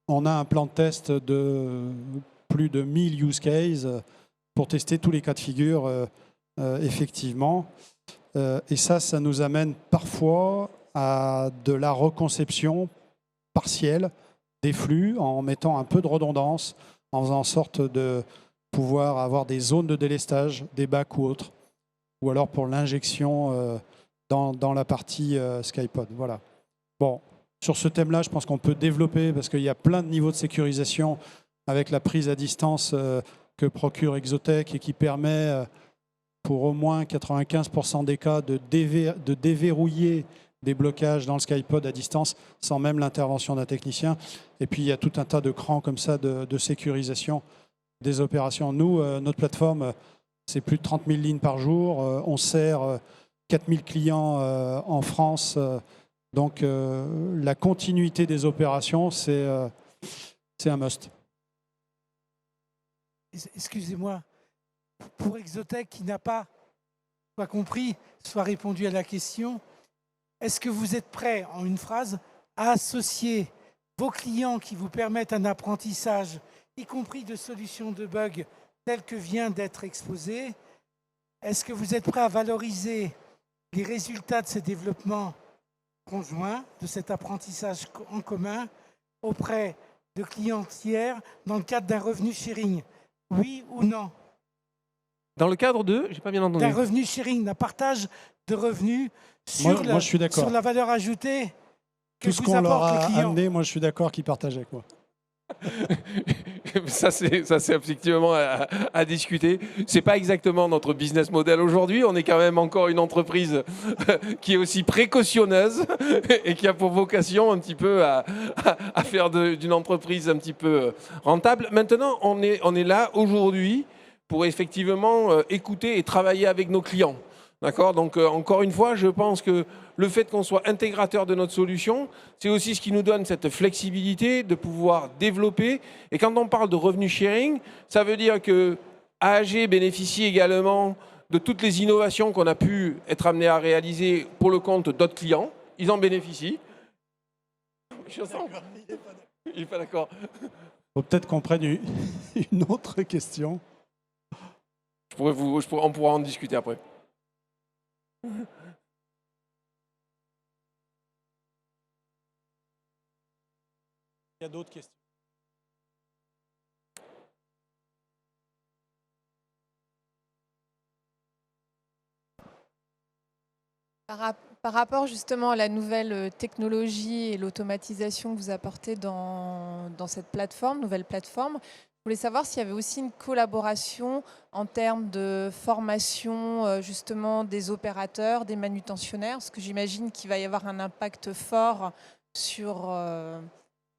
Speaker 2: on a un plan de test de plus de 1000 use cases pour tester tous les cas de figure, effectivement. Et ça nous amène parfois à de la reconception partielle des flux en mettant un peu de redondance, en faisant en sorte de pouvoir avoir des zones de délestage, des bacs ou autres, ou alors pour l'injection dans la partie SkyPod. Voilà. Bon, sur ce thème-là, je pense qu'on peut développer parce qu'il y a plein de niveaux de sécurisation avec la prise à distance que procure Exotech et qui permet pour au moins 95% des cas de déverrouiller des blocages dans le SkyPod à distance sans même l'intervention d'un technicien. Et puis, il y a tout un tas de crans comme ça de sécurisation des opérations. Nous, notre plateforme, c'est plus de 30 000 lignes par jour. On sert 4 000 clients en France. Donc, la continuité des opérations, c'est un must.
Speaker 3: Excusez-moi, pour Exotech qui n'a pas soit compris, soit répondu à la question, est-ce que vous êtes prêt, en une phrase, à associer vos clients qui vous permettent un apprentissage, y compris de solutions de bugs telles que vient d'être exposé? Est-ce que vous êtes prêt à valoriser les résultats de ces développements conjoints, de cet apprentissage en commun, auprès de clients tiers dans le cadre d'un revenu sharing? Oui ou non?
Speaker 1: Dans le cadre de, j'ai pas bien entendu.
Speaker 3: D'un revenu sharing, d'un partage de revenus
Speaker 2: Moi, je suis d'accord.
Speaker 3: sur la valeur ajoutée que
Speaker 2: tout ce
Speaker 3: vous
Speaker 2: qu'on leur
Speaker 3: apportent
Speaker 2: a
Speaker 3: les clients.
Speaker 2: amené, moi je suis d'accord qu'ils partagent avec moi.
Speaker 1: Ça, c'est effectivement à discuter. C'est pas exactement notre business model aujourd'hui. On est quand même encore une entreprise qui est aussi précautionneuse et qui a pour vocation un petit peu à faire d'une entreprise un petit peu rentable. Maintenant, on est là aujourd'hui pour effectivement écouter et travailler avec nos clients. D'accord ? Donc, encore une fois, je pense que le fait qu'on soit intégrateur de notre solution, c'est aussi ce qui nous donne cette flexibilité de pouvoir développer. Et quand on parle de revenu sharing, ça veut dire que AAG bénéficie également de toutes les innovations qu'on a pu être amené à réaliser pour le compte d'autres clients. Ils en bénéficient. Il n'est pas d'accord.
Speaker 2: Il faut peut-être qu'on prenne une autre question.
Speaker 1: On pourra en discuter après.
Speaker 2: Il y a d'autres questions.
Speaker 4: Par rapport justement à la nouvelle technologie et l'automatisation que vous apportez dans cette plateforme, nouvelle plateforme, je voulais savoir s'il y avait aussi une collaboration en termes de formation justement des opérateurs, des manutentionnaires, parce que j'imagine qu'il va y avoir un impact fort sur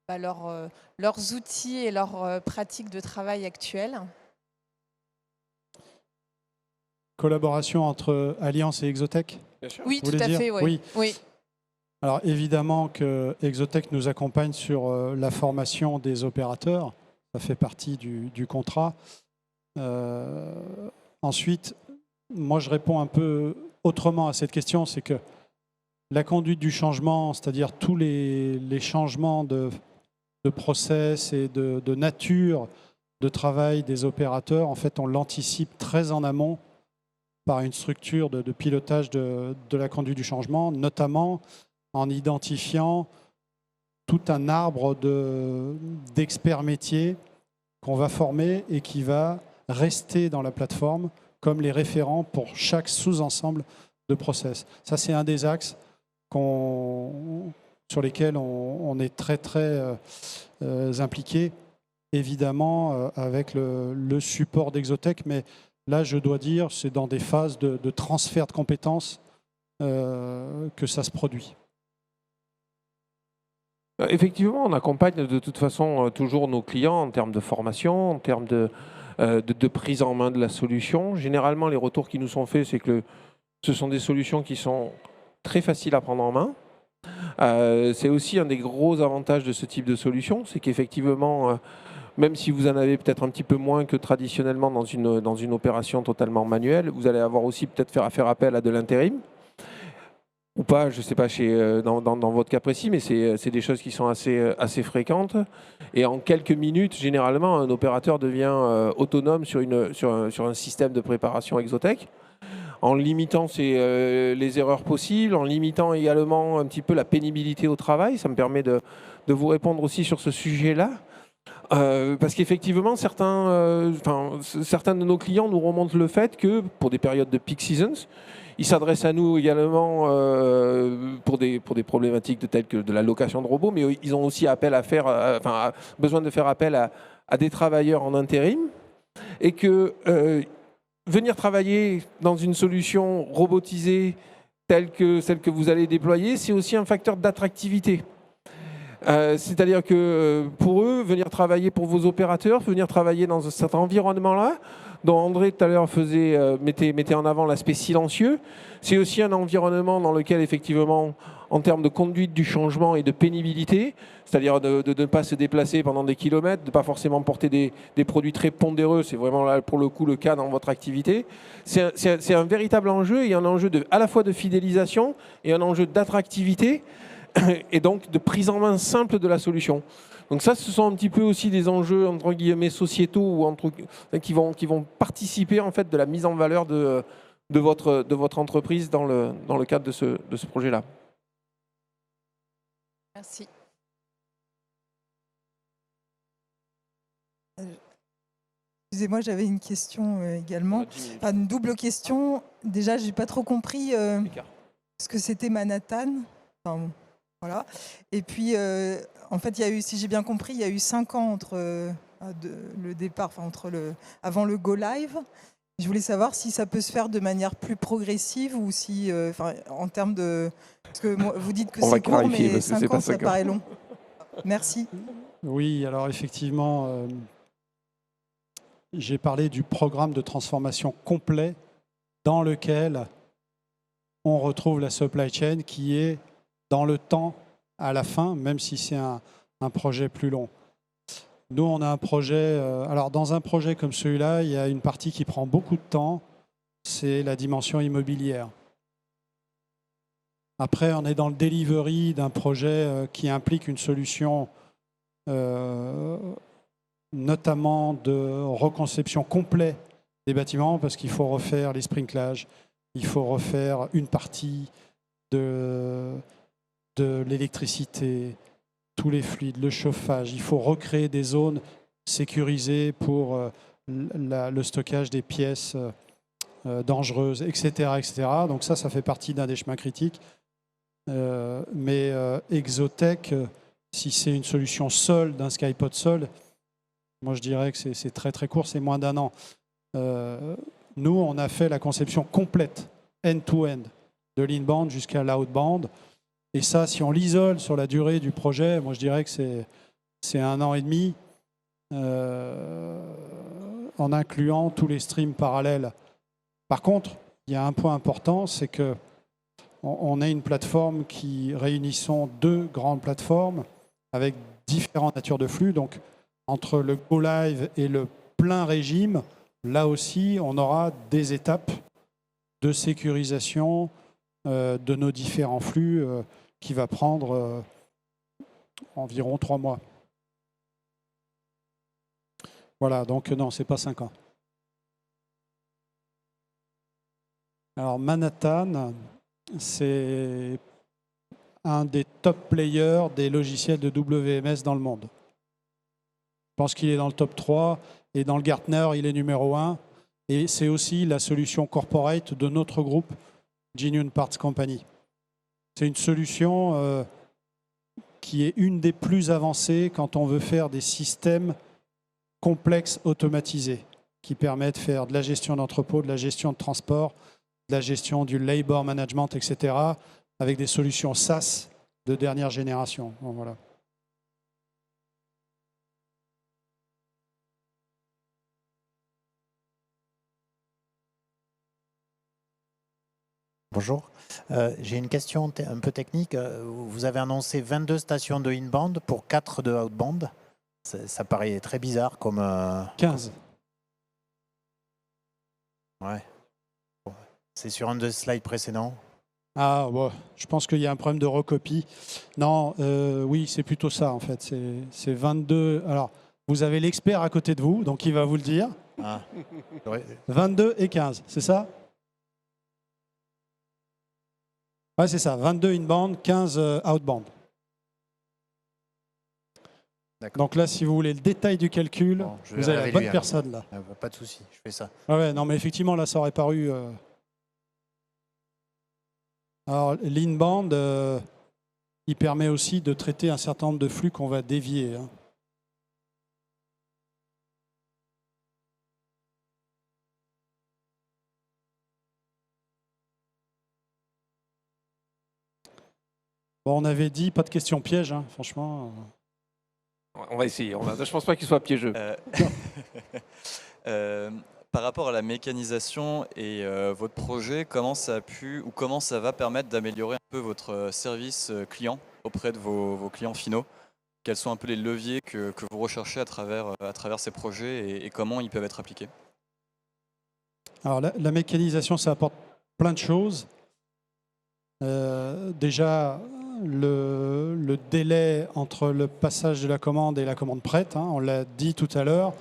Speaker 4: leurs outils et leurs pratiques de travail actuelles.
Speaker 2: collaboration entre Alliance et Exotech.
Speaker 4: Oui,
Speaker 2: Vous
Speaker 4: tout
Speaker 2: voulez
Speaker 4: à
Speaker 2: dire
Speaker 4: fait.
Speaker 2: Oui.
Speaker 4: Oui.
Speaker 2: Alors évidemment que Exotech nous accompagne sur la formation des opérateurs. Ça fait partie du contrat. Ensuite, moi je réponds un peu autrement à cette question, c'est que la conduite du changement, c'est-à-dire tous les changements de process et de nature de travail des opérateurs, en fait on l'anticipe très en amont par une structure de pilotage de la conduite du changement, notamment en identifiant tout un arbre d'experts métiers qu'on va former et qui va rester dans la plateforme comme les référents pour chaque sous-ensemble de process. Ça, c'est un des axes sur lesquels on est très, très impliqué, évidemment, avec le support d'Exotech. Mais là, je dois dire, c'est dans des phases de transfert de compétences que ça se produit.
Speaker 1: Effectivement, on accompagne de toute façon toujours nos clients en termes de formation, en termes de prise en main de la solution. Généralement, les retours qui nous sont faits, c'est que ce sont des solutions qui sont très faciles à prendre en main. C'est aussi un des gros avantages de ce type de solution, c'est qu'effectivement, même si vous en avez peut-être un petit peu moins que traditionnellement dans une opération totalement manuelle, vous allez avoir aussi peut-être faire appel à de l'intérim. Ou pas, je ne sais pas dans votre cas précis, mais c'est des choses qui sont assez fréquentes. Et en quelques minutes, généralement, un opérateur devient autonome sur un système de préparation Exotech, en limitant les erreurs possibles, en limitant également un petit peu la pénibilité au travail. Ça me permet de vous répondre aussi sur ce sujet-là. Parce qu'effectivement, certains de nos clients nous remontent le fait que pour des périodes de peak seasons, ils s'adressent à nous également pour des problématiques telles que de la location de robots, mais ils ont aussi besoin de faire appel à des travailleurs en intérim, et que venir travailler dans une solution robotisée telle que celle que vous allez déployer, c'est aussi un facteur d'attractivité. C'est-à-dire que pour eux, venir travailler pour vos opérateurs, venir travailler dans cet environnement-là, dont André tout à l'heure mettait en avant l'aspect silencieux, c'est aussi un environnement dans lequel effectivement, en termes de conduite du changement et de pénibilité, c'est-à-dire de ne pas se déplacer pendant des kilomètres, de ne pas forcément porter des produits très pondéreux, c'est vraiment là pour le coup le cas dans votre activité. C'est un véritable enjeu, et un enjeu à la fois de fidélisation et un enjeu d'attractivité, et donc de prise en main simple de la solution. Donc ça, ce sont un petit peu aussi des enjeux entre guillemets sociétaux qui vont participer en fait de la mise en valeur de votre entreprise dans le cadre de ce projet-là.
Speaker 4: Merci.
Speaker 5: Excusez-moi, j'avais une question également. Enfin, une double question. Déjà, j'ai pas trop compris ce que c'était Manhattan. Enfin, voilà. Et puis, en fait, il y a eu, si j'ai bien compris, il y a eu 5 ans entre le départ, avant le go live. Je voulais savoir si ça peut se faire de manière plus progressive ou si, en termes de, parce que vous dites que c'est court, mais 5 ans, ça paraît long. Merci.
Speaker 2: Oui, alors effectivement, j'ai parlé du programme de transformation complet dans lequel on retrouve la supply chain qui est dans le temps à la fin, même si c'est un projet plus long. Nous, on a un projet... alors, dans un projet comme celui-là, il y a une partie qui prend beaucoup de temps, c'est la dimension immobilière. Après, on est dans le delivery d'un projet qui implique une solution, notamment de reconception complète des bâtiments, parce qu'il faut refaire les sprinklages, il faut refaire une partie de l'électricité, tous les fluides, le chauffage. Il faut recréer des zones sécurisées pour le stockage des pièces dangereuses, etc., etc. Donc ça fait partie d'un des chemins critiques. Mais Exotech, si c'est une solution seule, d'un Skypod seul, moi je dirais que c'est très très court, c'est moins d'1 an. Nous, on a fait la conception complète, end-to-end, de l'inbound jusqu'à l'outbound. Et ça, si on l'isole sur la durée du projet, moi je dirais que c'est 1 an et demi, en incluant tous les streams parallèles Par contre, il y a un point important, c'est que on a une plateforme qui réunissons 2 grandes plateformes avec différentes natures de flux. Donc, entre le Go Live et le plein régime, là aussi, on aura des étapes de sécurisation de nos différents flux qui va prendre environ 3 mois. Voilà, donc non, ce n'est pas 5 ans. Alors, Manhattan, c'est un des top players des logiciels de WMS dans le monde. Je pense qu'il est dans le top 3 et dans le Gartner, il est numéro 1. Et c'est aussi la solution corporate de notre groupe, Genuine Parts Company. C'est une solution qui est une des plus avancées quand on veut faire des systèmes complexes automatisés qui permettent de faire de la gestion d'entrepôt, de la gestion de transport, de la gestion du labor management, etc., avec des solutions SaaS de dernière génération. Bon, voilà.
Speaker 6: Bonjour. J'ai une question un peu technique. Vous avez annoncé 22 stations de inbound pour 4 de outbound. Ça paraît très bizarre comme...
Speaker 2: 15.
Speaker 6: Ouais. C'est sur un des slides précédents.
Speaker 2: Ah, ouais. Je pense qu'il y a un problème de recopie. Non, oui, c'est plutôt ça, en fait. C'est 22... Alors, vous avez l'expert à côté de vous, donc il va vous le dire.
Speaker 6: Ah. Ouais.
Speaker 2: 22 et 15, c'est ça? Ouais, c'est ça. 22 inbound, 15 outbound. Donc là, si vous voulez le détail du calcul, bon, vous avez la bonne personne là.
Speaker 6: Pas de souci, je fais ça.
Speaker 2: Ah ouais, non, mais effectivement, là, ça aurait paru... Alors, l'inbound, il permet aussi de traiter un certain nombre de flux qu'on va dévier. Hein. Bon, on avait dit pas de questions pièges, hein, franchement.
Speaker 1: On va essayer. Je pense pas qu'il soit piégeux.
Speaker 7: Par rapport à la mécanisation et votre projet, comment ça a pu ou comment ça va permettre d'améliorer un peu votre service client auprès de vos clients finaux? Quels sont un peu les leviers que vous recherchez à travers ces projets et comment ils peuvent être appliqués?
Speaker 2: Alors la mécanisation, ça apporte plein de choses. Déjà, le délai entre le passage de la commande et la commande prête, hein, on l'a dit tout à l'heure.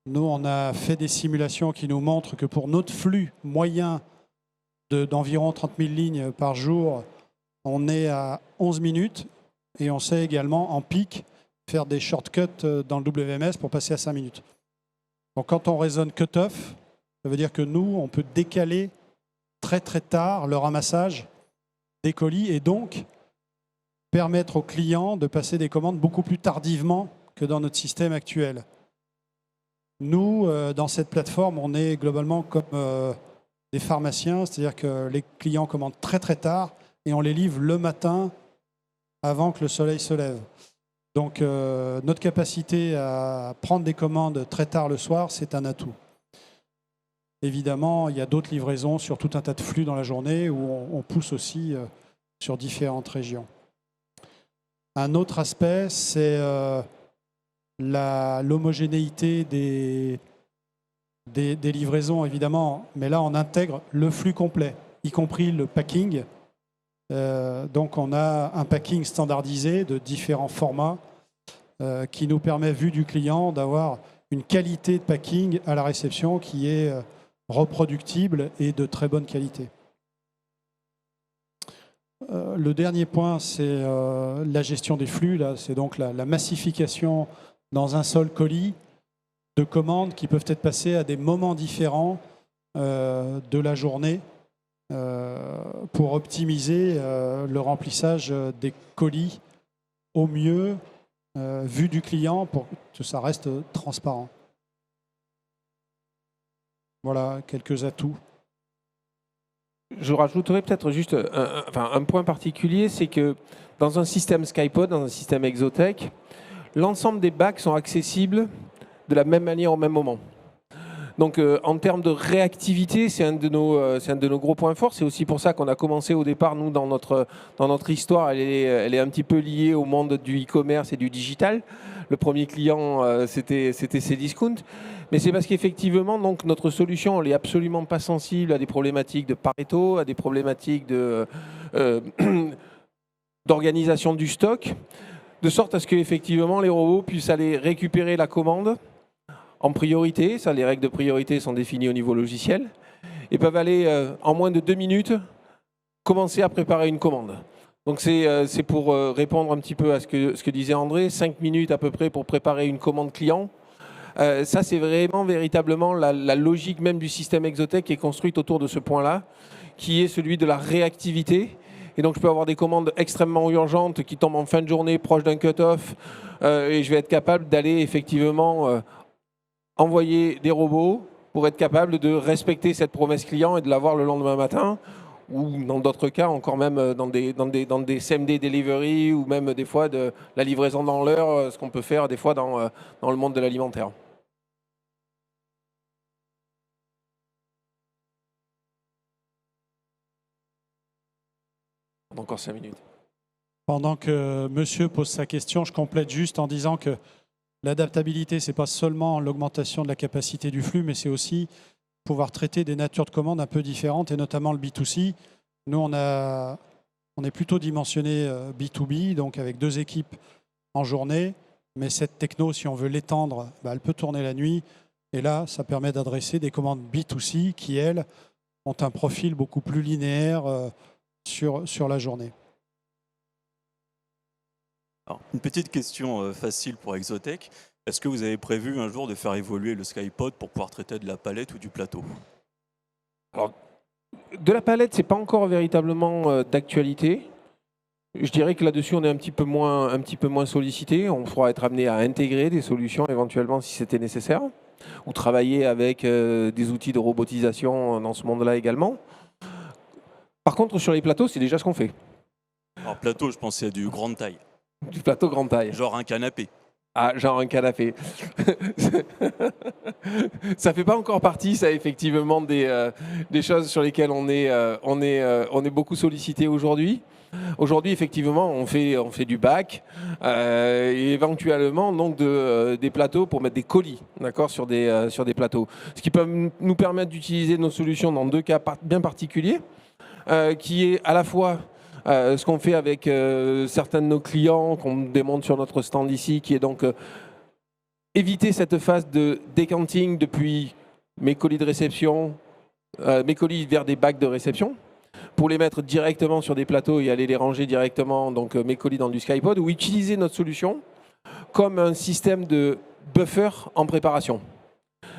Speaker 2: Nous, on a fait des simulations qui nous montrent que pour notre flux moyen d'environ 30 000 lignes par jour, on est à 11 minutes et on sait également en pic faire des shortcuts dans le WMS pour passer à 5 minutes. Donc quand on raisonne cut-off, ça veut dire que nous, on peut décaler très très tard le ramassage des colis et donc permettre aux clients de passer des commandes beaucoup plus tardivement que dans notre système actuel. Nous, dans cette plateforme, on est globalement comme des pharmaciens, c'est-à-dire que les clients commandent très très tard et on les livre le matin avant que le soleil se lève. Donc notre capacité à prendre des commandes très tard le soir, c'est un atout. Évidemment, il y a d'autres livraisons sur tout un tas de flux dans la journée où on pousse aussi sur différentes régions. Un autre aspect, c'est l'homogénéité des livraisons, évidemment, mais là, on intègre le flux complet, y compris le packing. Donc, on a un packing standardisé de différents formats qui nous permet, vu du client, d'avoir une qualité de packing à la réception qui est reproductible et de très bonne qualité. Le dernier point, c'est la gestion des flux. C'est donc la massification dans un seul colis de commandes qui peuvent être passées à des moments différents de la journée pour optimiser le remplissage des colis au mieux vu du client pour que ça reste transparent. Voilà quelques atouts.
Speaker 1: Je rajouterais peut-être juste un point particulier, c'est que dans un système Skypod, dans un système Exotec, l'ensemble des bacs sont accessibles de la même manière au même moment. Donc en termes de réactivité, c'est un de nos gros points forts. C'est aussi pour ça qu'on a commencé au départ, nous, dans notre histoire, elle est un petit peu liée au monde du e-commerce et du digital. Le premier client, c'était Cdiscount. Mais c'est parce qu'effectivement, donc, notre solution, elle n'est absolument pas sensible à des problématiques de Pareto, à des problématiques d'organisation du stock, de sorte à ce qu'effectivement les robots puissent aller récupérer la commande en priorité. Ça, les règles de priorité sont définies au niveau logiciel, et peuvent aller en moins de 2 minutes commencer à préparer une commande. Donc c'est pour répondre un petit peu à ce que disait André, 5 minutes à peu près pour préparer une commande client. Ça, c'est véritablement la logique même du système Exotec qui est construite autour de ce point-là, qui est celui de la réactivité. Et donc, je peux avoir des commandes extrêmement urgentes qui tombent en fin de journée, proche d'un cut-off, et je vais être capable d'aller effectivement envoyer des robots pour être capable de respecter cette promesse client et de l'avoir le lendemain matin, ou dans d'autres cas, encore même dans des CMD delivery, ou même des fois de la livraison dans l'heure, ce qu'on peut faire des fois dans le monde de l'alimentaire. Encore 5 minutes.
Speaker 2: Pendant que monsieur pose sa question, je complète juste en disant que l'adaptabilité, ce n'est pas seulement l'augmentation de la capacité du flux, mais c'est aussi pouvoir traiter des natures de commandes un peu différentes, et notamment le B2C. Nous, on est plutôt dimensionné B2B, donc avec 2 équipes en journée, mais cette techno, si on veut l'étendre, elle peut tourner la nuit, et là, ça permet d'adresser des commandes B2C qui, elles, ont un profil beaucoup plus linéaire sur la journée.
Speaker 8: Alors, une petite question facile pour Exotec. Est-ce que vous avez prévu un jour de faire évoluer le SkyPod pour pouvoir traiter de la palette ou du plateau?
Speaker 1: Alors, de la palette, ce n'est pas encore véritablement d'actualité. Je dirais que là-dessus, on est un petit peu moins sollicité. On pourra être amené à intégrer des solutions éventuellement si c'était nécessaire, ou travailler avec des outils de robotisation dans ce monde-là également. Par contre, sur les plateaux, c'est déjà ce qu'on fait.
Speaker 8: Alors plateau, je pensais à du grande taille.
Speaker 1: Du plateau grande taille.
Speaker 8: Genre un canapé.
Speaker 1: Ah, genre un canapé. Ça fait pas encore partie, ça, effectivement, des choses sur lesquelles on est beaucoup sollicité aujourd'hui. Aujourd'hui, effectivement, on fait du bac et éventuellement donc des plateaux pour mettre des colis, d'accord, sur des plateaux. Ce qui peut nous permettre d'utiliser nos solutions dans 2 cas bien particuliers, qui est à la fois ce qu'on fait avec certains de nos clients, qu'on démontre sur notre stand ici, qui est donc éviter cette phase de decanting depuis mes colis de réception, mes colis vers des bacs de réception, pour les mettre directement sur des plateaux et aller les ranger directement, donc mes colis dans du SkyPod, ou utiliser notre solution comme un système de buffer en préparation.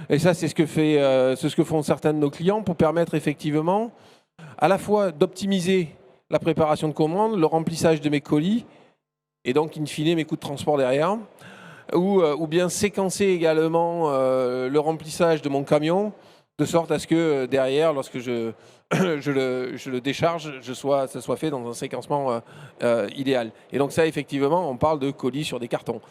Speaker 1: Et ça, c'est ce que font certains de nos clients pour permettre effectivement à la fois d'optimiser la préparation de commandes, le remplissage de mes colis, et donc in fine mes coûts de transport derrière, ou bien séquencer également le remplissage de mon camion, de sorte à ce que derrière, lorsque je le décharge, ça soit fait dans un séquencement idéal. Et donc ça, effectivement, on parle de colis sur des cartons.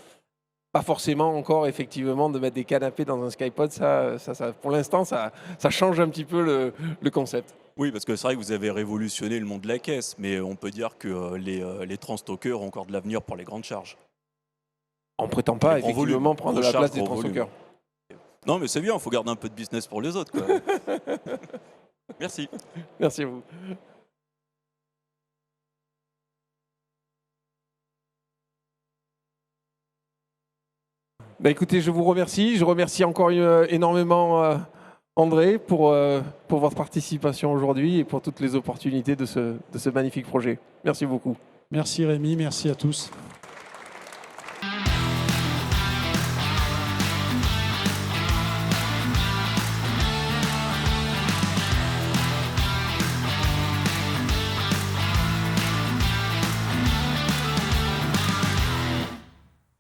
Speaker 1: Pas forcément encore, effectivement, de mettre des canapés dans un SkyPod. Ça, pour l'instant, ça change un petit peu le concept.
Speaker 8: Oui, parce que c'est vrai que vous avez révolutionné le monde de la caisse, mais on peut dire que les transstockers ont encore de l'avenir pour les grandes charges.
Speaker 1: On ne prétend pas, effectivement, prendre la place des transstockers.
Speaker 8: Non, mais c'est bien, il faut garder un peu de business pour les autres, quoi. Merci.
Speaker 1: Merci à vous. Bah écoutez, je vous remercie. Je remercie encore énormément André pour votre participation aujourd'hui et pour toutes les opportunités de ce magnifique projet. Merci beaucoup.
Speaker 2: Merci Rémi, merci à tous.